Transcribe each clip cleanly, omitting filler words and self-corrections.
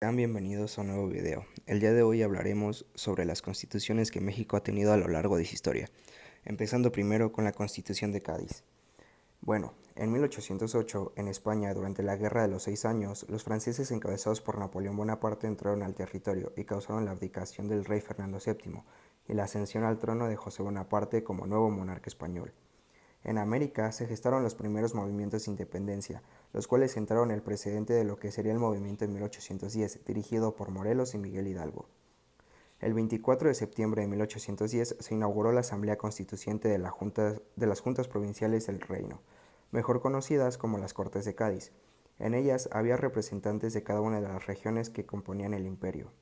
Sean bienvenidos a un nuevo video. El día de hoy hablaremos sobre las constituciones que México ha tenido a lo largo de su historia, empezando primero con la Constitución de Cádiz. Bueno, en 1808, en España, durante la Guerra de los 6 Años, los franceses encabezados por Napoleón Bonaparte entraron al territorio y causaron la abdicación del rey Fernando VII y la ascensión al trono de José Bonaparte como nuevo monarca español. En América se gestaron los primeros movimientos de independencia, los cuales sentaron el precedente de lo que sería el movimiento en 1810, dirigido por Morelos y Miguel Hidalgo. El 24 de septiembre de 1810 se inauguró la Asamblea Constituyente de las Juntas Provinciales del Reino, mejor conocidas como las Cortes de Cádiz. En ellas había representantes de cada una de las regiones que componían el imperio.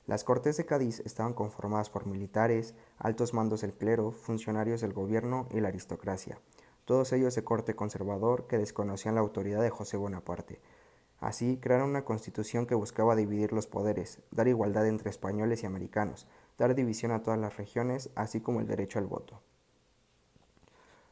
Las Cortes de Cádiz estaban conformadas por militares, altos mandos del clero, funcionarios del gobierno y la aristocracia, todos ellos de corte conservador que desconocían la autoridad de José Bonaparte. Así crearon una constitución que buscaba dividir los poderes, dar igualdad entre españoles y americanos, dar división a todas las regiones, así como el derecho al voto.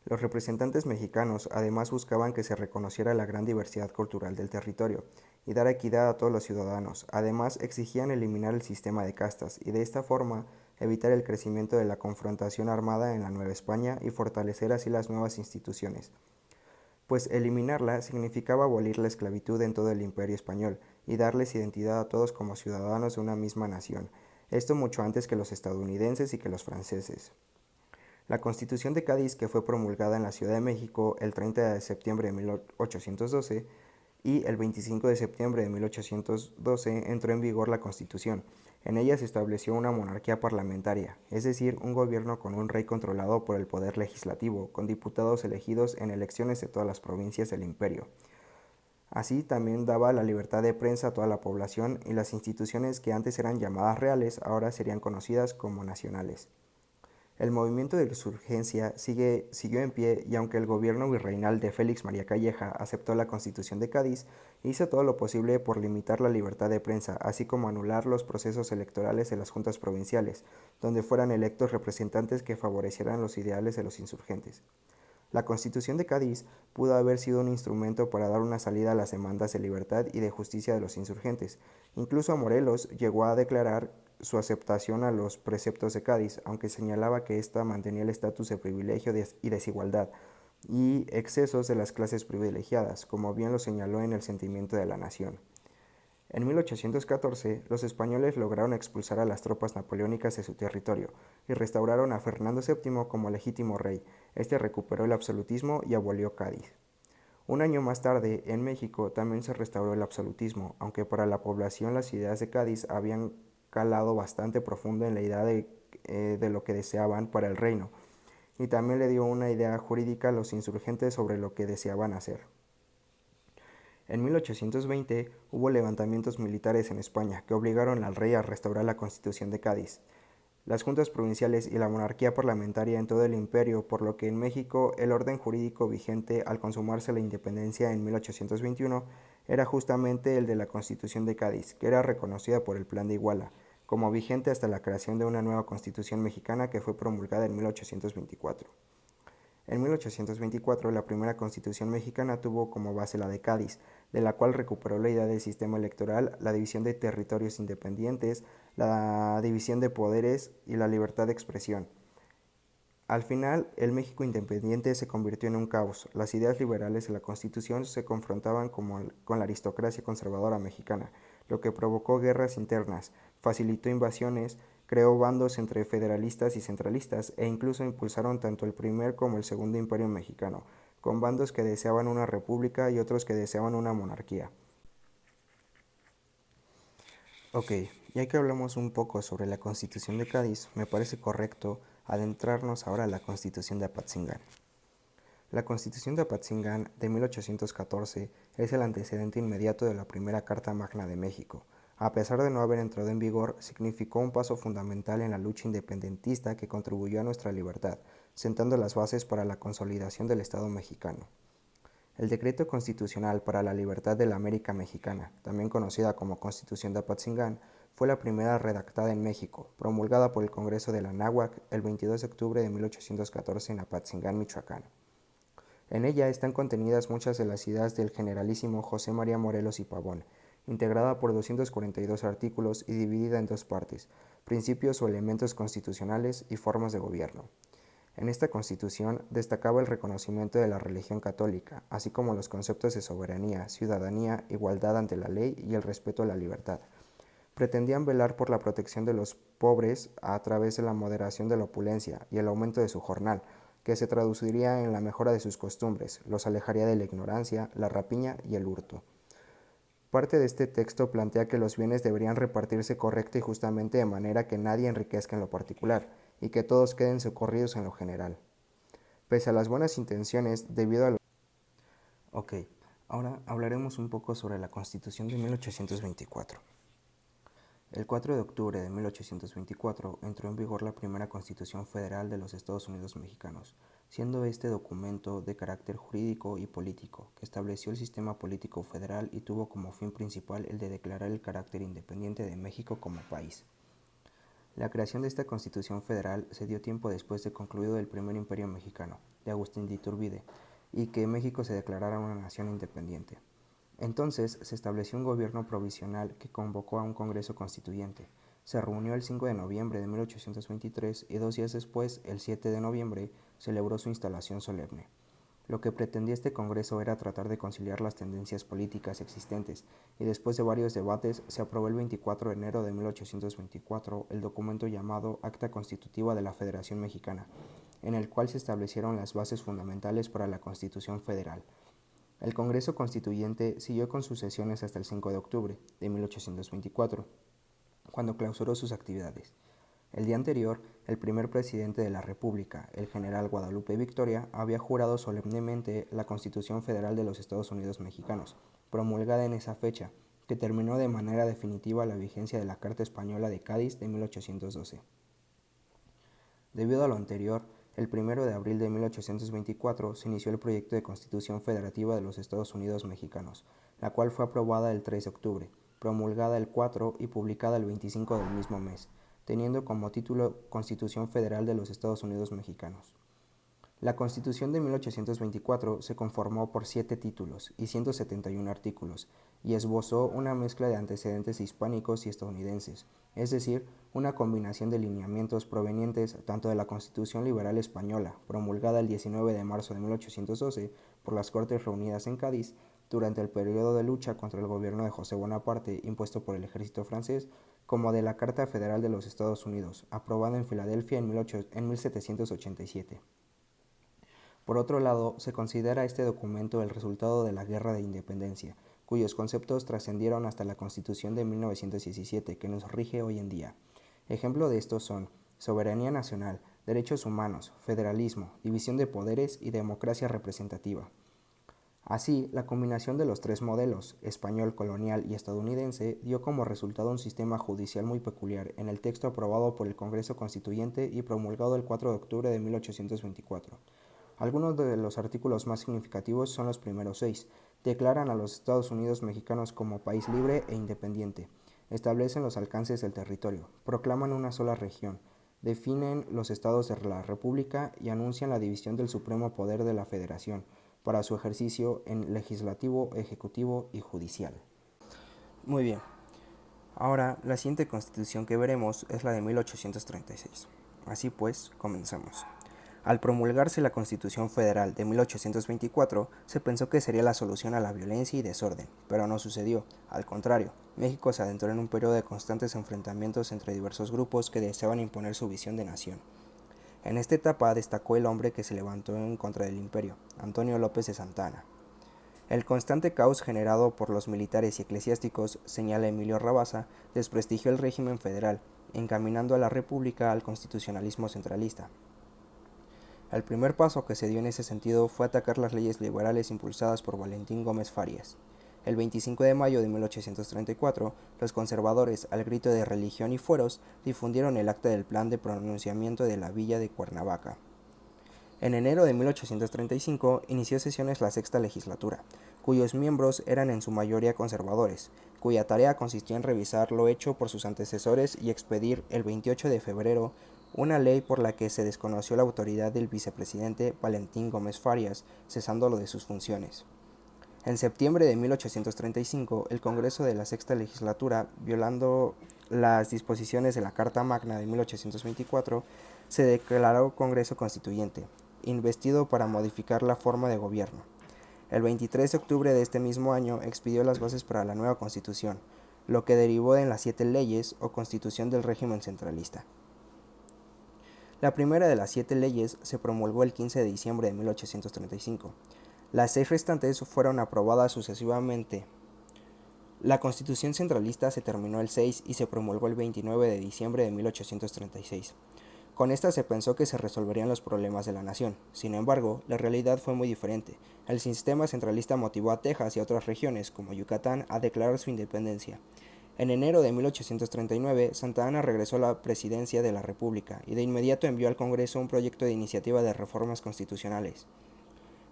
Los representantes mexicanos además buscaban que se reconociera la gran diversidad cultural del territorio y dar equidad a todos los ciudadanos. Además exigían eliminar el sistema de castas y de esta forma evitar el crecimiento de la confrontación armada en la Nueva España y fortalecer así las nuevas instituciones, pues eliminarla significaba abolir la esclavitud en todo el imperio español y darles identidad a todos como ciudadanos de una misma nación, esto mucho antes que los estadounidenses y que los franceses. La Constitución de Cádiz, que fue promulgada en la Ciudad de México el 30 de septiembre de 1812 y el 25 de septiembre de 1812 entró en vigor la Constitución. En ella se estableció una monarquía parlamentaria, es decir, un gobierno con un rey controlado por el poder legislativo, con diputados elegidos en elecciones de todas las provincias del imperio. Así también daba la libertad de prensa a toda la población y las instituciones que antes eran llamadas reales ahora serían conocidas como nacionales. El movimiento de insurgencia siguió en pie y aunque el gobierno virreinal de Félix María Calleja aceptó la Constitución de Cádiz, hizo todo lo posible por limitar la libertad de prensa, así como anular los procesos electorales de las juntas provinciales, donde fueran electos representantes que favorecieran los ideales de los insurgentes. La Constitución de Cádiz pudo haber sido un instrumento para dar una salida a las demandas de libertad y de justicia de los insurgentes. Incluso Morelos llegó a declarar su aceptación a los preceptos de Cádiz, aunque señalaba que ésta mantenía el estatus de privilegio y desigualdad y excesos de las clases privilegiadas, como bien lo señaló en el Sentimiento de la Nación. En 1814, los españoles lograron expulsar a las tropas napoleónicas de su territorio y restauraron a Fernando VII como legítimo rey. Este recuperó el absolutismo y abolió Cádiz. Un año más tarde, en México también se restauró el absolutismo, aunque para la población las ideas de Cádiz habían calado bastante profundo en la idea de lo que deseaban para el reino, y también le dio una idea jurídica a los insurgentes sobre lo que deseaban hacer. En 1820 hubo levantamientos militares en España que obligaron al rey a restaurar la Constitución de Cádiz, las juntas provinciales y la monarquía parlamentaria en todo el imperio, por lo que en México el orden jurídico vigente al consumarse la independencia en 1821 era justamente el de la Constitución de Cádiz, que era reconocida por el Plan de Iguala, como vigente hasta la creación de una nueva Constitución mexicana que fue promulgada en 1824. En 1824, la primera Constitución mexicana tuvo como base la de Cádiz, de la cual recuperó la idea del sistema electoral, la división de territorios independientes, la división de poderes y la libertad de expresión. Al final, el México independiente se convirtió en un caos. Las ideas liberales de la Constitución se confrontaban con la aristocracia conservadora mexicana, lo que provocó guerras internas, facilitó invasiones, creó bandos entre federalistas y centralistas e incluso impulsaron tanto el primer como el segundo imperio mexicano, con bandos que deseaban una república y otros que deseaban una monarquía. Ok, ya que hablamos un poco sobre la Constitución de Cádiz, me parece correcto adentrarnos ahora a la Constitución de Apatzingán. La Constitución de Apatzingán de 1814 es el antecedente inmediato de la primera Carta Magna de México. A pesar de no haber entrado en vigor, significó un paso fundamental en la lucha independentista que contribuyó a nuestra libertad, sentando las bases para la consolidación del Estado mexicano. El Decreto Constitucional para la Libertad de la América Mexicana, también conocida como Constitución de Apatzingán, fue la primera redactada en México, promulgada por el Congreso de la Anáhuac el 22 de octubre de 1814 en Apatzingán, Michoacán. En ella están contenidas muchas de las ideas del generalísimo José María Morelos y Pavón, integrada por 242 artículos y dividida en dos partes: principios o elementos constitucionales y formas de gobierno. En esta Constitución destacaba el reconocimiento de la religión católica, así como los conceptos de soberanía, ciudadanía, igualdad ante la ley y el respeto a la libertad. Pretendían velar por la protección de los pobres a través de la moderación de la opulencia y el aumento de su jornal, que se traduciría en la mejora de sus costumbres, los alejaría de la ignorancia, la rapiña y el hurto. Parte de este texto plantea que los bienes deberían repartirse correcta y justamente de manera que nadie enriquezca en lo particular y que todos queden socorridos en lo general. Pese a las buenas intenciones, debido a... Ok, ahora hablaremos un poco sobre la Constitución de 1824. El 4 de octubre de 1824 entró en vigor la primera Constitución Federal de los Estados Unidos Mexicanos, siendo este documento de carácter jurídico y político, que estableció el sistema político federal y tuvo como fin principal el de declarar el carácter independiente de México como país. La creación de esta Constitución Federal se dio tiempo después de concluido el primer imperio mexicano, de Agustín de Iturbide, y que México se declarara una nación independiente. Entonces se estableció un gobierno provisional que convocó a un Congreso Constituyente. Se reunió el 5 de noviembre de 1823 y 2 días después, el 7 de noviembre, celebró su instalación solemne. Lo que pretendía este Congreso era tratar de conciliar las tendencias políticas existentes, y después de varios debates se aprobó el 24 de enero de 1824 el documento llamado Acta Constitutiva de la Federación Mexicana, en el cual se establecieron las bases fundamentales para la Constitución Federal. El Congreso Constituyente siguió con sus sesiones hasta el 5 de octubre de 1824, cuando clausuró sus actividades. El día anterior, el primer presidente de la República, el general Guadalupe Victoria, había jurado solemnemente la Constitución Federal de los Estados Unidos Mexicanos, promulgada en esa fecha, que terminó de manera definitiva la vigencia de la Carta Española de Cádiz de 1812. Debido a lo anterior, el 1 de abril de 1824 se inició el proyecto de Constitución Federativa de los Estados Unidos Mexicanos, la cual fue aprobada el 3 de octubre, promulgada el 4 y publicada el 25 del mismo mes, teniendo como título Constitución Federal de los Estados Unidos Mexicanos. La Constitución de 1824 se conformó por 7 títulos y 171 artículos, y esbozó una mezcla de antecedentes hispánicos y estadounidenses, es decir, una combinación de lineamientos provenientes tanto de la Constitución Liberal Española, promulgada el 19 de marzo de 1812 por las Cortes reunidas en Cádiz, durante el periodo de lucha contra el gobierno de José Bonaparte impuesto por el ejército francés, como de la Carta Federal de los Estados Unidos, aprobada en Filadelfia en 1787. Por otro lado, se considera este documento el resultado de la Guerra de Independencia, cuyos conceptos trascendieron hasta la Constitución de 1917, que nos rige hoy en día. Ejemplo de estos son soberanía nacional, derechos humanos, federalismo, división de poderes y democracia representativa. Así, la combinación de los tres modelos, español, colonial y estadounidense, dio como resultado un sistema judicial muy peculiar en el texto aprobado por el Congreso Constituyente y promulgado el 4 de octubre de 1824. Algunos de los artículos más significativos son los primeros 6. Declaran a los Estados Unidos mexicanos como país libre e independiente. Establecen los alcances del territorio. Proclaman una sola región. Definen los estados de la República y anuncian la división del supremo poder de la Federación para su ejercicio en legislativo, ejecutivo y judicial. Muy bien. Ahora, la siguiente constitución que veremos es la de 1836. Así pues, comenzamos. Al promulgarse la Constitución Federal de 1824, se pensó que sería la solución a la violencia y desorden, pero no sucedió. Al contrario, México se adentró en un periodo de constantes enfrentamientos entre diversos grupos que deseaban imponer su visión de nación. En esta etapa destacó el hombre que se levantó en contra del imperio, Antonio López de Santa Anna. El constante caos generado por los militares y eclesiásticos, señala Emilio Rabasa, desprestigió el régimen federal, encaminando a la República al constitucionalismo centralista. El primer paso que se dio en ese sentido fue atacar las leyes liberales impulsadas por Valentín Gómez Farías. El 25 de mayo de 1834, los conservadores, al grito de religión y fueros, difundieron el acta del plan de pronunciamiento de la villa de Cuernavaca. En enero de 1835 inició sesiones la sexta legislatura, cuyos miembros eran en su mayoría conservadores, cuya tarea consistió en revisar lo hecho por sus antecesores y expedir el 28 de febrero una ley por la que se desconoció la autoridad del vicepresidente Valentín Gómez Farías, cesándolo de sus funciones. En septiembre de 1835, el Congreso de la Sexta Legislatura, violando las disposiciones de la Carta Magna de 1824, se declaró Congreso Constituyente, investido para modificar la forma de gobierno. El 23 de octubre de este mismo año expidió las bases para la nueva Constitución, lo que derivó en las 7 leyes o Constitución del régimen centralista. La primera de las 7 leyes se promulgó el 15 de diciembre de 1835. Las 6 restantes fueron aprobadas sucesivamente. La Constitución centralista se terminó el 6 y se promulgó el 29 de diciembre de 1836. Con esta se pensó que se resolverían los problemas de la nación. Sin embargo, la realidad fue muy diferente. El sistema centralista motivó a Texas y a otras regiones, como Yucatán, a declarar su independencia. En enero de 1839, Santa Anna regresó a la presidencia de la República y de inmediato envió al Congreso un proyecto de iniciativa de reformas constitucionales.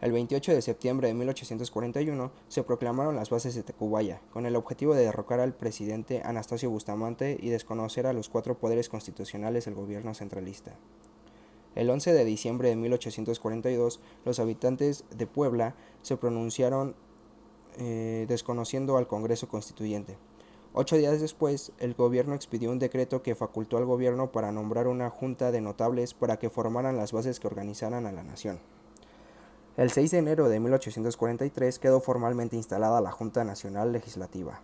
El 28 de septiembre de 1841 se proclamaron las bases de Tacubaya, con el objetivo de derrocar al presidente Anastasio Bustamante y desconocer a los 4 poderes constitucionales del gobierno centralista. El 11 de diciembre de 1842, los habitantes de Puebla se pronunciaron desconociendo al Congreso Constituyente. 8 días después, el gobierno expidió un decreto que facultó al gobierno para nombrar una junta de notables para que formaran las bases que organizaran a la nación. El 6 de enero de 1843 quedó formalmente instalada la Junta Nacional Legislativa.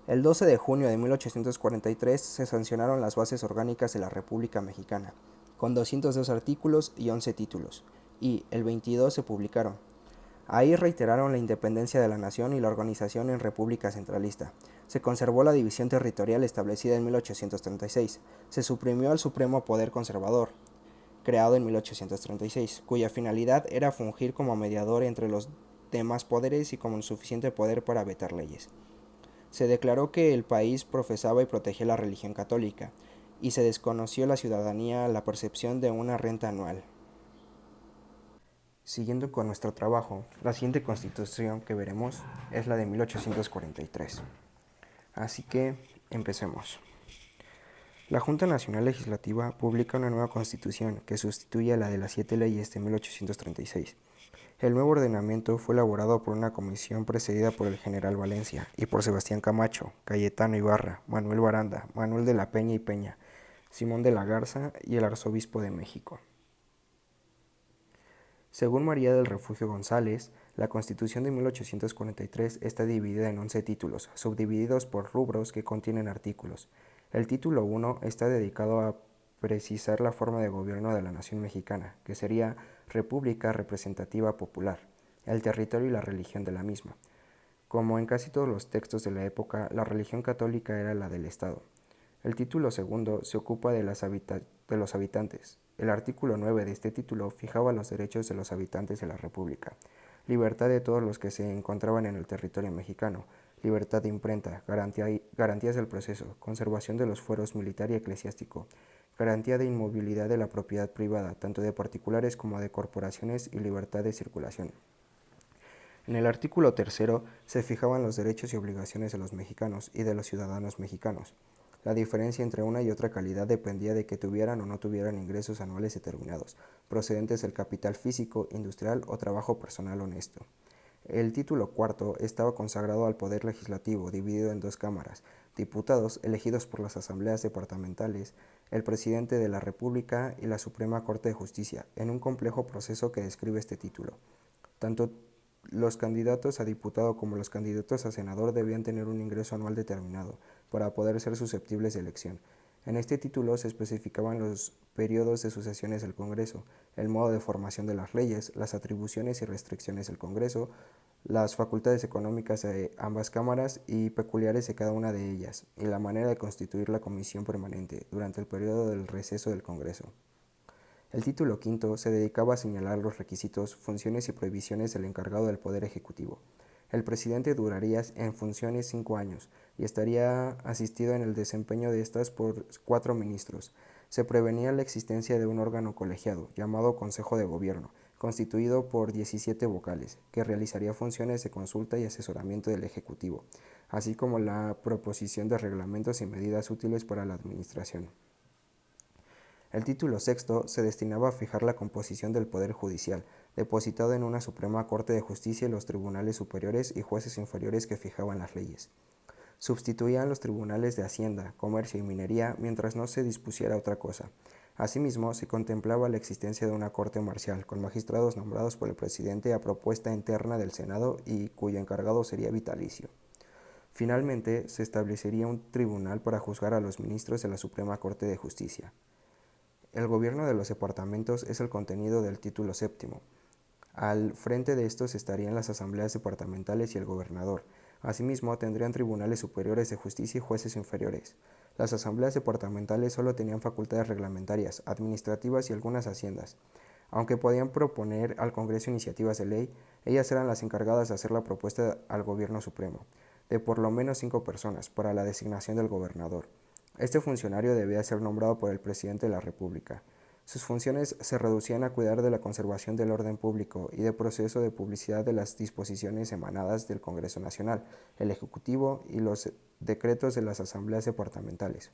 El 12 de junio de 1843 se sancionaron las bases orgánicas de la República Mexicana, con 202 artículos y 11 títulos, y el 22 se publicaron. Ahí reiteraron la independencia de la nación y la organización en república centralista. Se conservó la división territorial establecida en 1836. Se suprimió al Supremo Poder Conservador, creado en 1836, cuya finalidad era fungir como mediador entre los demás poderes y con suficiente poder para vetar leyes. Se declaró que el país profesaba y protegía la religión católica, y se desconoció la ciudadanía la percepción de una renta anual. Siguiendo con nuestro trabajo, la siguiente constitución que veremos es la de 1843. Así que empecemos. La Junta Nacional Legislativa publica una nueva constitución que sustituye a la de las 7 leyes de 1836. El nuevo ordenamiento fue elaborado por una comisión presidida por el general Valencia y por Sebastián Camacho, Cayetano Ibarra, Manuel Baranda, Manuel de la Peña y Peña, Simón de la Garza y el arzobispo de México. Según María del Refugio González, la Constitución de 1843 está dividida en 11 títulos, subdivididos por rubros que contienen artículos. El título 1 está dedicado a precisar la forma de gobierno de la nación mexicana, que sería República Representativa Popular, el territorio y la religión de la misma. Como en casi todos los textos de la época, la religión católica era la del Estado. El título segundo se ocupa de los habitantes. El artículo 9 de este título fijaba los derechos de los habitantes de la República: libertad de todos los que se encontraban en el territorio mexicano, libertad de imprenta, garantías del proceso, conservación de los fueros militar y eclesiástico, garantía de inmovilidad de la propiedad privada, tanto de particulares como de corporaciones, y libertad de circulación. En el artículo tercero se fijaban los derechos y obligaciones de los mexicanos y de los ciudadanos mexicanos. La diferencia entre una y otra calidad dependía de que tuvieran o no tuvieran ingresos anuales determinados, procedentes del capital físico, industrial o trabajo personal honesto. El título cuarto estaba consagrado al poder legislativo, dividido en 2 cámaras: diputados elegidos por las asambleas departamentales, el presidente de la República y la Suprema Corte de Justicia, en un complejo proceso que describe este título. Tanto los candidatos a diputado como los candidatos a senador debían tener un ingreso anual determinado para poder ser susceptibles de elección. En este título se especificaban los periodos de sucesiones del Congreso, el modo de formación de las leyes, las atribuciones y restricciones del Congreso, las facultades económicas de ambas cámaras y peculiares de cada una de ellas, y la manera de constituir la comisión permanente durante el periodo del receso del Congreso. El título quinto se dedicaba a señalar los requisitos, funciones y prohibiciones del encargado del Poder Ejecutivo. El presidente duraría en funciones 5 años y estaría asistido en el desempeño de estas por 4 ministros. Se prevenía la existencia de un órgano colegiado, llamado Consejo de Gobierno, constituido por 17 vocales, que realizaría funciones de consulta y asesoramiento del Ejecutivo, así como la proposición de reglamentos y medidas útiles para la administración. El título sexto se destinaba a fijar la composición del Poder Judicial, depositado en una Suprema Corte de Justicia y los tribunales superiores y jueces inferiores que fijaban las leyes. Sustituían los tribunales de Hacienda, Comercio y Minería mientras no se dispusiera otra cosa. Asimismo, se contemplaba la existencia de una corte marcial, con magistrados nombrados por el presidente a propuesta interna del Senado y cuyo encargado sería vitalicio. Finalmente, se establecería un tribunal para juzgar a los ministros de la Suprema Corte de Justicia. El gobierno de los departamentos es el contenido del título séptimo. Al frente de estos estarían las asambleas departamentales y el gobernador. Asimismo, tendrían tribunales superiores de justicia y jueces inferiores. Las asambleas departamentales solo tenían facultades reglamentarias, administrativas y algunas haciendas. Aunque podían proponer al Congreso iniciativas de ley, ellas eran las encargadas de hacer la propuesta al Gobierno Supremo, de por lo menos 5 personas, para la designación del gobernador. Este funcionario debía ser nombrado por el presidente de la República. Sus funciones se reducían a cuidar de la conservación del orden público y del proceso de publicidad de las disposiciones emanadas del Congreso Nacional, el Ejecutivo y los decretos de las asambleas departamentales.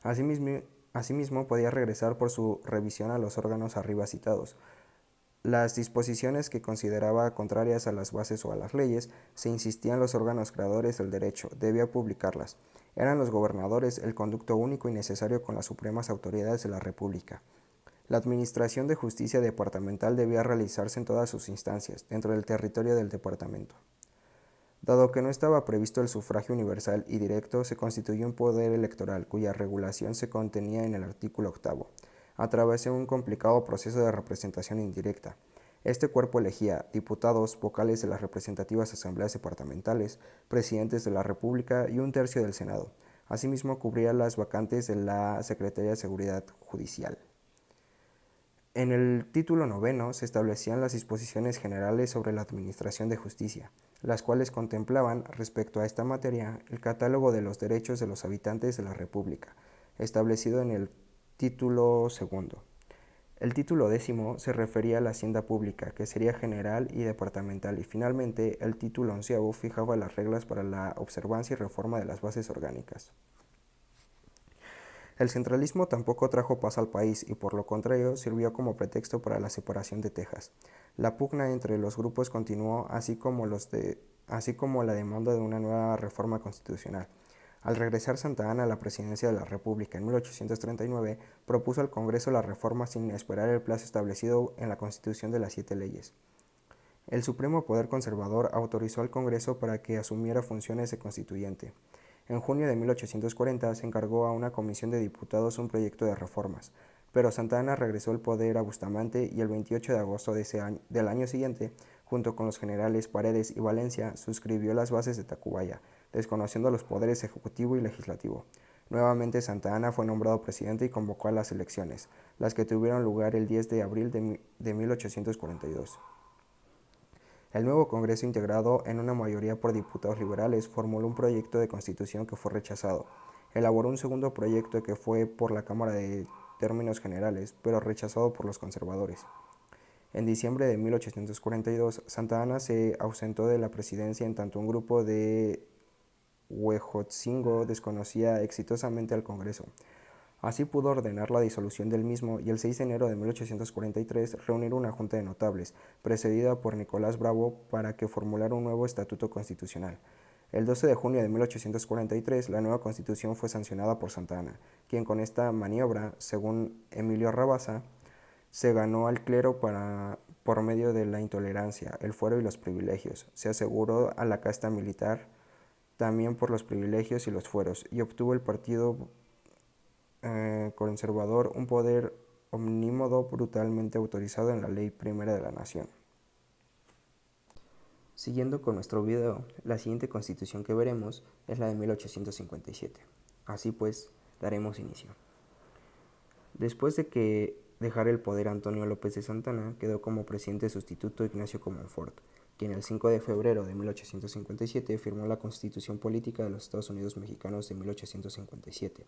Asimismo, podía regresar por su revisión a los órganos arriba citados. Las disposiciones que consideraba contrarias a las bases o a las leyes, se insistía en los órganos creadores del derecho, debía publicarlas. Eran los gobernadores el conducto único y necesario con las supremas autoridades de la República. La administración de justicia departamental debía realizarse en todas sus instancias, dentro del territorio del departamento. Dado que no estaba previsto el sufragio universal y directo, se constituyó un poder electoral cuya regulación se contenía en el artículo 8, a través de un complicado proceso de representación indirecta. Este cuerpo elegía diputados, vocales de las representativas asambleas departamentales, presidentes de la República y un tercio del Senado. Asimismo, cubría las vacantes de la Secretaría de Seguridad Judicial. En el título 9 se establecían las disposiciones generales sobre la administración de justicia, las cuales contemplaban, respecto a esta materia, el catálogo de los derechos de los habitantes de la República, establecido en el título 2. El título 10 se refería a la hacienda pública, que sería general y departamental, y finalmente el título 11 fijaba las reglas para la observancia y reforma de las bases orgánicas. El centralismo tampoco trajo paz al país y por lo contrario sirvió como pretexto para la separación de Texas. La pugna entre los grupos continuó, así como la demanda de una nueva reforma constitucional. Al regresar Santa Anna a la presidencia de la República en 1839, propuso al Congreso la reforma sin esperar el plazo establecido en la Constitución de las 7 leyes. El Supremo Poder Conservador autorizó al Congreso para que asumiera funciones de constituyente. En junio de 1840 se encargó a una comisión de diputados un proyecto de reformas, pero Santa Anna regresó el poder a Bustamante y el 28 de agosto del año siguiente, junto con los generales Paredes y Valencia, suscribió las bases de Tacubaya, desconociendo los poderes ejecutivo y legislativo. Nuevamente Santa Anna fue nombrado presidente y convocó a las elecciones, las que tuvieron lugar el 10 de abril de 1842. El nuevo Congreso, integrado en una mayoría por diputados liberales, formuló un proyecto de constitución que fue rechazado. Elaboró un segundo proyecto que fue por la Cámara de Términos Generales, pero rechazado por los conservadores. En diciembre de 1842, Santa Anna se ausentó de la presidencia en tanto un grupo de Huejotzingo desconocía exitosamente al Congreso. Así pudo ordenar la disolución del mismo y el 6 de enero de 1843 reunir una junta de notables, precedida por Nicolás Bravo, para que formulara un nuevo estatuto constitucional. El 12 de junio de 1843 la nueva constitución fue sancionada por Santa Anna, quien con esta maniobra, según Emilio Rabasa, se ganó al clero por medio de la intolerancia, el fuero y los privilegios. Se aseguró a la casta militar también por los privilegios y los fueros, y obtuvo el partido conservador un poder omnímodo brutalmente autorizado en la Ley Primera de la Nación. Siguiendo con nuestro video, la siguiente constitución que veremos es la de 1857. Así pues, daremos inicio. Después de que dejara el poder Antonio López de Santana, quedó como presidente sustituto Ignacio Comonfort, quien el 5 de febrero de 1857 firmó la Constitución Política de los Estados Unidos Mexicanos de 1857,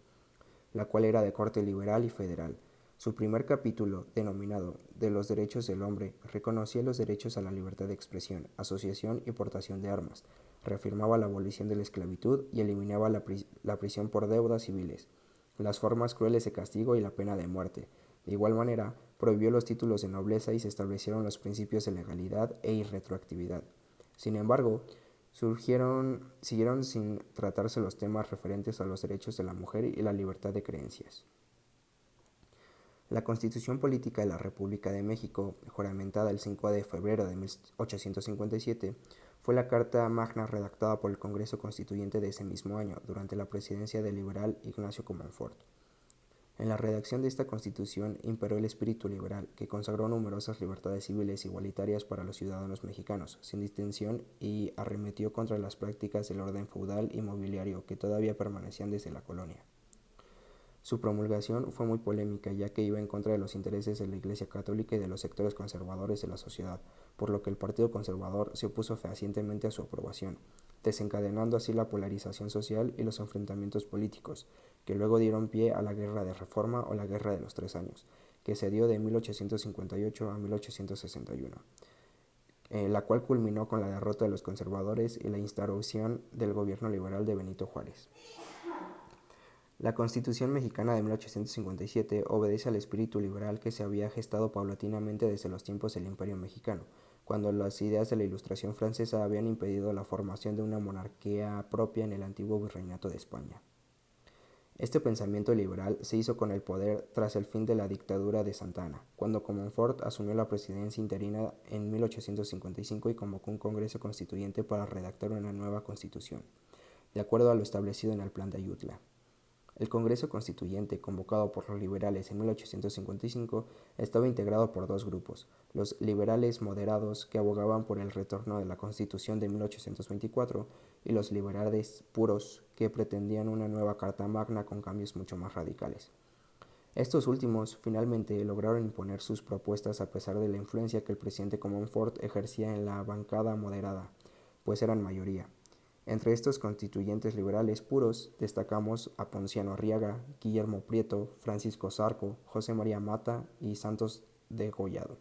la cual era de corte liberal y federal. Su primer capítulo, denominado de los derechos del hombre, reconocía los derechos a la libertad de expresión, asociación y portación de armas, reafirmaba la abolición de la esclavitud y eliminaba la prisión por deudas civiles, las formas crueles de castigo y la pena de muerte. De igual manera, prohibió los títulos de nobleza y se establecieron los principios de legalidad e irretroactividad. Sin embargo, siguieron sin tratarse los temas referentes a los derechos de la mujer y la libertad de creencias. La Constitución Política de la República de México, juramentada el 5 de febrero de 1857, fue la Carta Magna redactada por el Congreso Constituyente de ese mismo año, durante la presidencia del liberal Ignacio Comonfort. En la redacción de esta Constitución imperó el espíritu liberal, que consagró numerosas libertades civiles igualitarias para los ciudadanos mexicanos, sin distinción, y arremetió contra las prácticas del orden feudal y mobiliario que todavía permanecían desde la colonia. Su promulgación fue muy polémica, ya que iba en contra de los intereses de la Iglesia Católica y de los sectores conservadores de la sociedad, por lo que el Partido Conservador se opuso fehacientemente a su aprobación, desencadenando así la polarización social y los enfrentamientos políticos, que luego dieron pie a la Guerra de Reforma o la Guerra de los 3 Años, que se dio de 1858 a 1861, la cual culminó con la derrota de los conservadores y la instauración del gobierno liberal de Benito Juárez. La Constitución mexicana de 1857 obedece al espíritu liberal que se había gestado paulatinamente desde los tiempos del Imperio mexicano, cuando las ideas de la Ilustración francesa habían impedido la formación de una monarquía propia en el antiguo virreinato de España. Este pensamiento liberal se hizo con el poder tras el fin de la dictadura de Santa Anna, cuando Comonfort asumió la presidencia interina en 1855 y convocó un Congreso Constituyente para redactar una nueva Constitución, de acuerdo a lo establecido en el Plan de Ayutla. El Congreso Constituyente, convocado por los liberales en 1855, estaba integrado por dos grupos: los liberales moderados, que abogaban por el retorno de la Constitución de 1824, y los liberales puros, que pretendían una nueva Carta Magna con cambios mucho más radicales. Estos últimos, finalmente, lograron imponer sus propuestas a pesar de la influencia que el presidente Comonfort ejercía en la bancada moderada, pues eran mayoría. Entre estos constituyentes liberales puros destacamos a Ponciano Arriaga, Guillermo Prieto, Francisco Zarco, José María Mata y Santos Degollado.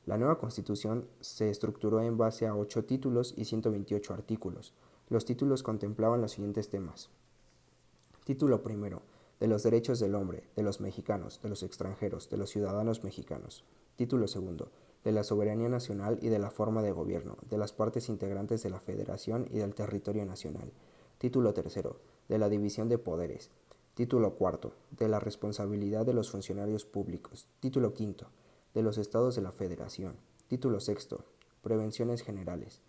La nueva Constitución se estructuró en base a 8 títulos y 128 artículos. Los títulos contemplaban los siguientes temas. Título primero: de los derechos del hombre, de los mexicanos, de los extranjeros, de los ciudadanos mexicanos. Título segundo: de la soberanía nacional y de la forma de gobierno, de las partes integrantes de la Federación y del territorio nacional. Título tercero: de la división de poderes. Título cuarto: de la responsabilidad de los funcionarios públicos. Título quinto: de los estados de la Federación. Título sexto: prevenciones generales.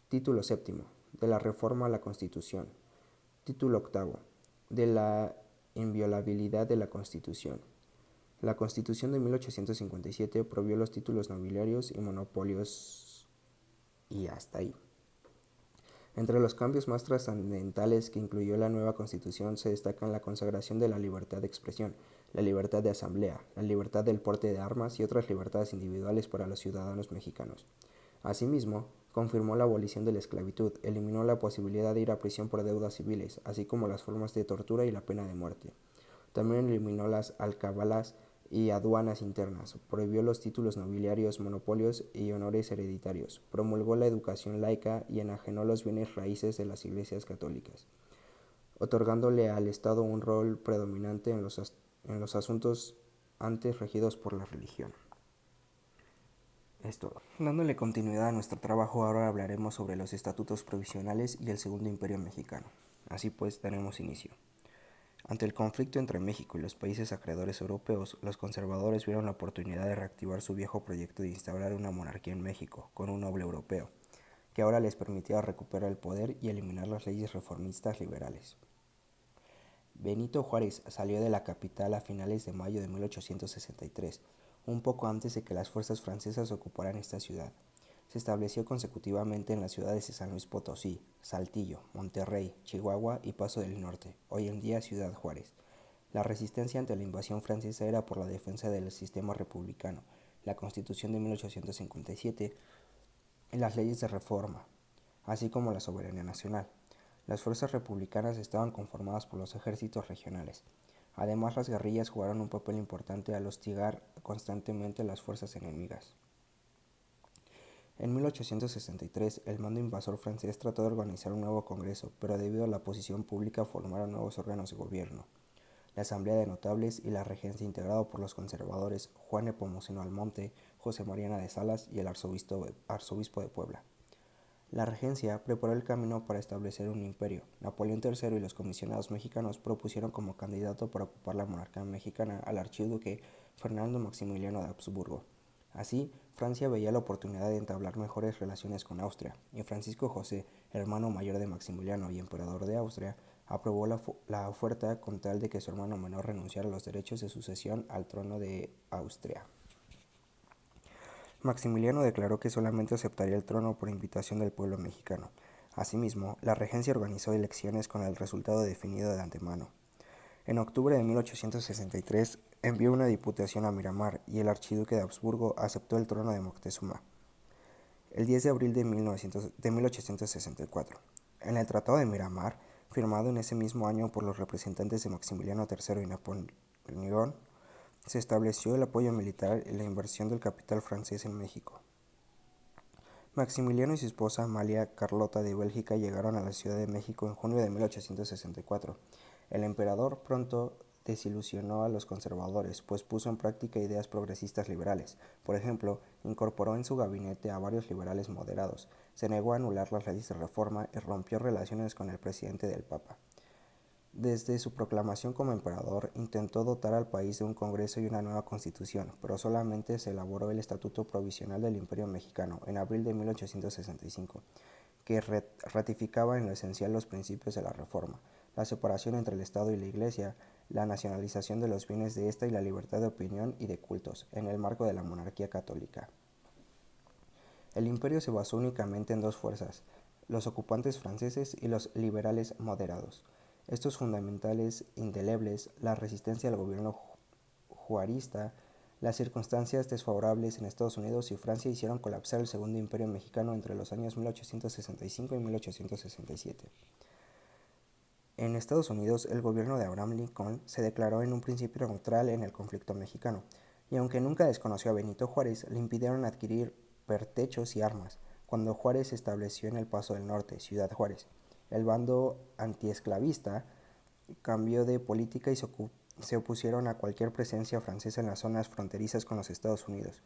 Título séptimo: de la reforma a la Constitución. Título octavo: de la inviolabilidad de la Constitución. La Constitución de 1857 prohibió los títulos nobiliarios y monopolios, y hasta ahí. Entre los cambios más trascendentales que incluyó la nueva Constitución se destacan la consagración de la libertad de expresión, la libertad de asamblea, la libertad del porte de armas y otras libertades individuales para los ciudadanos mexicanos. Asimismo, confirmó la abolición de la esclavitud, eliminó la posibilidad de ir a prisión por deudas civiles, así como las formas de tortura y la pena de muerte. También eliminó las alcabalas y aduanas internas, prohibió los títulos nobiliarios, monopolios y honores hereditarios, promulgó la educación laica y enajenó los bienes raíces de las iglesias católicas, otorgándole al Estado un rol predominante en los asuntos antes regidos por la religión. Esto, dándole continuidad a nuestro trabajo, ahora hablaremos sobre los estatutos provisionales y el Segundo Imperio Mexicano. Así pues, daremos inicio. Ante el conflicto entre México y los países acreedores europeos, los conservadores vieron la oportunidad de reactivar su viejo proyecto de instaurar una monarquía en México, con un noble europeo, que ahora les permitía recuperar el poder y eliminar las leyes reformistas liberales. Benito Juárez salió de la capital a finales de mayo de 1863, un poco antes de que las fuerzas francesas ocuparan esta ciudad. Se estableció consecutivamente en las ciudades de San Luis Potosí, Saltillo, Monterrey, Chihuahua y Paso del Norte, hoy en día Ciudad Juárez. La resistencia ante la invasión francesa era por la defensa del sistema republicano, la Constitución de 1857 y las leyes de reforma, así como la soberanía nacional. Las fuerzas republicanas estaban conformadas por los ejércitos regionales. Además, las guerrillas jugaron un papel importante al hostigar constantemente a las fuerzas enemigas. En 1863, el mando invasor francés trató de organizar un nuevo congreso, pero debido a la oposición pública formaron nuevos órganos de gobierno. la Asamblea de Notables y la Regencia integrado por los conservadores Juan Nepomuceno Almonte, José Mariana de Salas y el arzobispo de Puebla. La regencia preparó el camino para establecer un imperio. Napoleón III y los comisionados mexicanos propusieron como candidato para ocupar la monarquía mexicana al archiduque Fernando Maximiliano de Habsburgo. Así, Francia veía la oportunidad de entablar mejores relaciones con Austria, y Francisco José, hermano mayor de Maximiliano y emperador de Austria, aprobó la oferta con tal de que su hermano menor renunciara a los derechos de sucesión al trono de Austria. Maximiliano declaró que solamente aceptaría el trono por invitación del pueblo mexicano. Asimismo, la regencia organizó elecciones con el resultado definido de antemano. En octubre de 1863 envió una diputación a Miramar y el archiduque de Habsburgo aceptó el trono de Moctezuma. El 10 de abril de 1864, en el Tratado de Miramar, firmado en ese mismo año por los representantes de Maximiliano III y Napoleón, se estableció el apoyo militar y la inversión del capital francés en México. Maximiliano y su esposa Amalia Carlota de Bélgica llegaron a la Ciudad de México en junio de 1864. El emperador pronto desilusionó a los conservadores, pues puso en práctica ideas progresistas liberales. Por ejemplo, incorporó en su gabinete a varios liberales moderados, se negó a anular las leyes de reforma y rompió relaciones con el presidente del Papa. Desde su proclamación como emperador, intentó dotar al país de un congreso y una nueva constitución, pero solamente se elaboró el Estatuto Provisional del Imperio Mexicano en abril de 1865, que ratificaba en lo esencial los principios de la reforma, la separación entre el Estado y la Iglesia, la nacionalización de los bienes de ésta y la libertad de opinión y de cultos, en el marco de la monarquía católica. El imperio se basó únicamente en dos fuerzas, los ocupantes franceses y los liberales moderados. Estos fundamentales indelebles, la resistencia al gobierno juarista, las circunstancias desfavorables en Estados Unidos y Francia hicieron colapsar el Segundo Imperio Mexicano entre los años 1865 y 1867. En Estados Unidos, el gobierno de Abraham Lincoln se declaró en un principio neutral en el conflicto mexicano, y aunque nunca desconoció a Benito Juárez, le impidieron adquirir pertrechos y armas, cuando Juárez se estableció en el Paso del Norte, Ciudad Juárez. El bando antiesclavista cambió de política y se opusieron a cualquier presencia francesa en las zonas fronterizas con los Estados Unidos.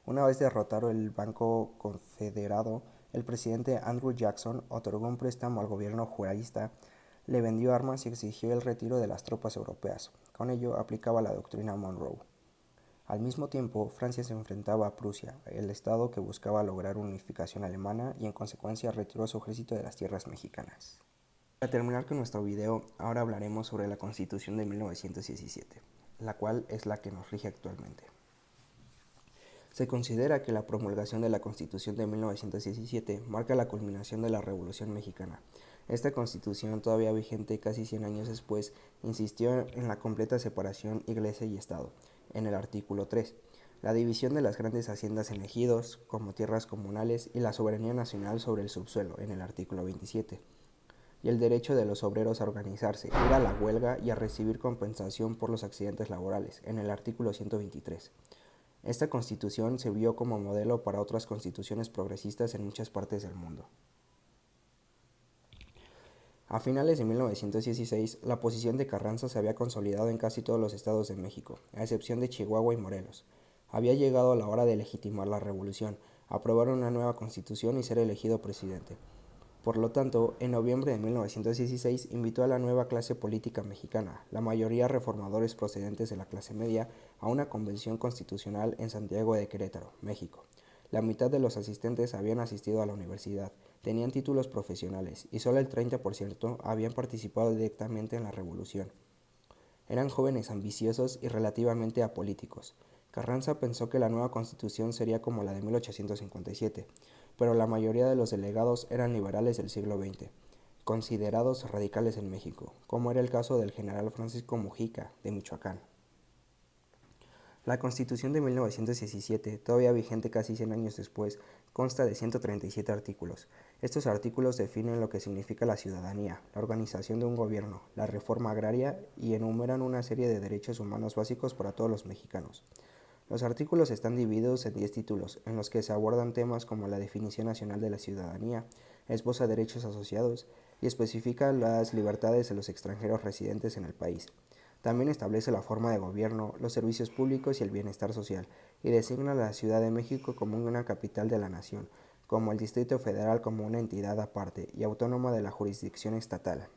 Una vez derrotado el Banco Confederado, el presidente Andrew Jackson otorgó un préstamo al gobierno juarista, le vendió armas y exigió el retiro de las tropas europeas. Con ello aplicaba la doctrina Monroe. Al mismo tiempo, Francia se enfrentaba a Prusia, el estado que buscaba lograr una unificación alemana y en consecuencia retiró su ejército de las tierras mexicanas. Para terminar con nuestro video, ahora hablaremos sobre la Constitución de 1917, la cual es la que nos rige actualmente. Se considera que la promulgación de la Constitución de 1917 marca la culminación de la Revolución Mexicana. Esta Constitución, todavía vigente casi 100 años después, insistió en la completa separación Iglesia y Estado, en el artículo 3, la división de las grandes haciendas en ejidos, como tierras comunales, y la soberanía nacional sobre el subsuelo, en el artículo 27, y el derecho de los obreros a organizarse, ir a la huelga y a recibir compensación por los accidentes laborales, en el artículo 123. Esta constitución se vio como modelo para otras constituciones progresistas en muchas partes del mundo. A finales de 1916, la posición de Carranza se había consolidado en casi todos los estados de México, a excepción de Chihuahua y Morelos. Había llegado la hora de legitimar la revolución, aprobar una nueva constitución y ser elegido presidente. Por lo tanto, en noviembre de 1916 invitó a la nueva clase política mexicana, la mayoría reformadores procedentes de la clase media, a una convención constitucional en Santiago de Querétaro, México. La mitad de los asistentes habían asistido a la universidad, tenían títulos profesionales y solo el 30% habían participado directamente en la revolución. Eran jóvenes ambiciosos y relativamente apolíticos. Carranza pensó que la nueva constitución sería como la de 1857, pero la mayoría de los delegados eran liberales del siglo XX, considerados radicales en México, como era el caso del general Francisco Mujica, de Michoacán. La Constitución de 1917, todavía vigente casi 100 años después, consta de 137 artículos. Estos artículos definen lo que significa la ciudadanía, la organización de un gobierno, la reforma agraria y enumeran una serie de derechos humanos básicos para todos los mexicanos. Los artículos están divididos en 10 títulos, en los que se abordan temas como la definición nacional de la ciudadanía, esboza derechos asociados y especifica las libertades de los extranjeros residentes en el país. También establece la forma de gobierno, los servicios públicos y el bienestar social, y designa a la Ciudad de México como una capital de la nación, como el Distrito Federal como una entidad aparte y autónoma de la jurisdicción estatal.